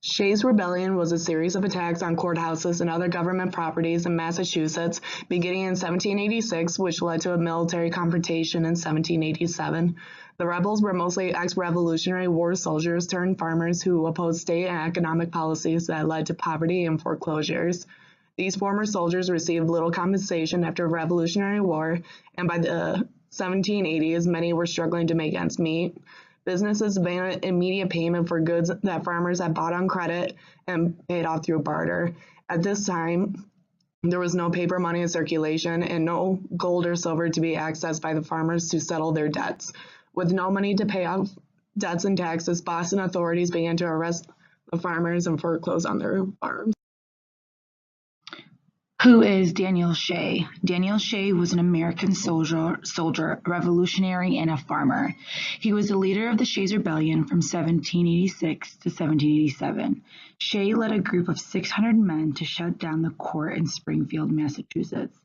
Shays' Rebellion was a series of attacks on courthouses and other government properties in Massachusetts beginning in 1786, which led to a military confrontation in 1787. The rebels were mostly ex-Revolutionary War soldiers turned farmers who opposed state and economic policies that led to poverty and foreclosures. These former soldiers received little compensation after the Revolutionary War, and by the 1780s, many were struggling to make ends meet. Businesses demanded immediate payment for goods that farmers had bought on credit and paid off through barter. At this time, there was no paper money in circulation and no gold or silver to be accessed by the farmers to settle their debts. With no money to pay off debts and taxes, Boston authorities began to arrest the farmers and foreclose on their farms. Who is Daniel Shay? Daniel Shay was an American soldier, revolutionary, and a farmer. He was the leader of the Shays' Rebellion from 1786 to 1787. Shay led a group of 600 men to shut down the court in Springfield, Massachusetts.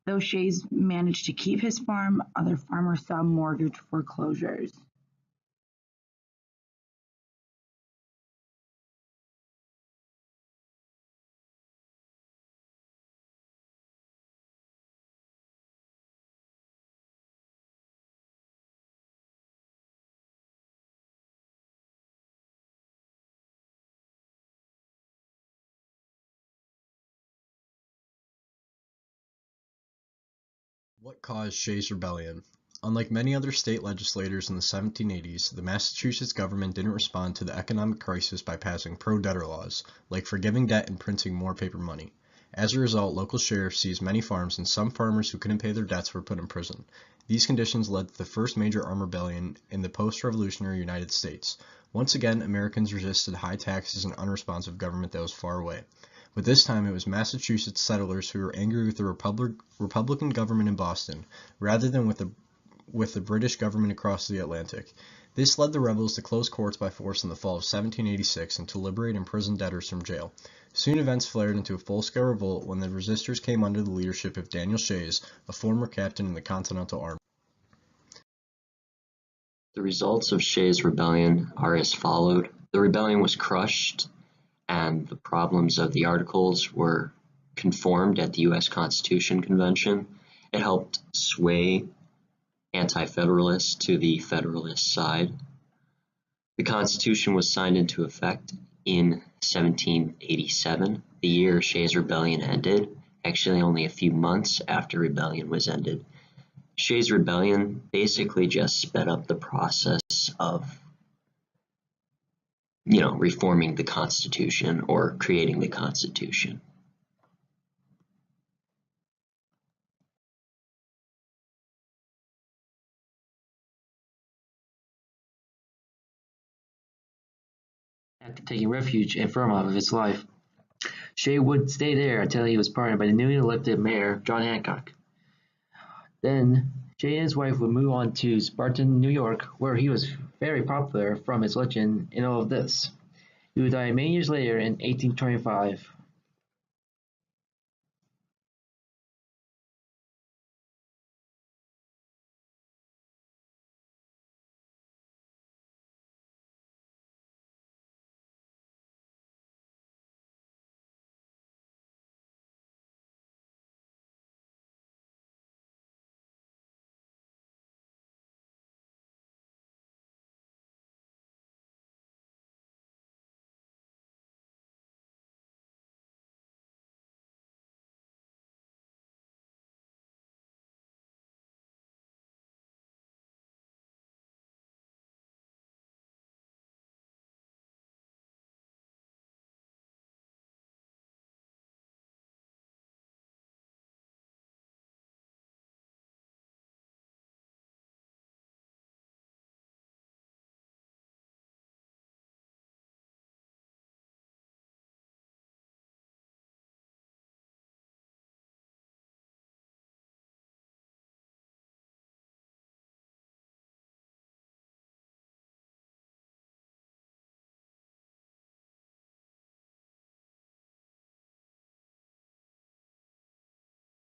Though Shays managed to keep his farm, other farmers saw mortgage foreclosures. What caused Shays' Rebellion? Unlike many other state legislators in the 1780s, the Massachusetts government didn't respond to the economic crisis by passing pro-debtor laws, like forgiving debt and printing more paper money. As a result, local sheriffs seized many farms and some farmers who couldn't pay their debts were put in prison. These conditions led to the first major armed rebellion in the post-revolutionary United States. Once again, Americans resisted high taxes and unresponsive government that was far away. But this time it was Massachusetts settlers who were angry with the Republican government in Boston, rather than with the British government across the Atlantic. This led the rebels to close courts by force in the fall of 1786 and to liberate imprisoned debtors from jail. Soon events flared into a full-scale revolt when the resistors came under the leadership of Daniel Shays, a former captain in the Continental Army. The results of Shays' Rebellion are as followed. The rebellion was crushed, and the problems of the Articles were conformed at the U.S. Constitution Convention. It helped sway anti-federalists to the Federalist side. The Constitution was signed into effect in 1787, the year Shays' Rebellion ended, actually only a few months after rebellion was ended. Shays' Rebellion basically just sped up the process of reforming the Constitution or creating the Constitution. After taking refuge in Vermont with his life, Shay would stay there until he was pardoned by the newly elected mayor, John Hancock. Then, Shay and his wife would move on to Spartan, New York, where he was very popular from his legend in all of this. He would die many years later in 1825.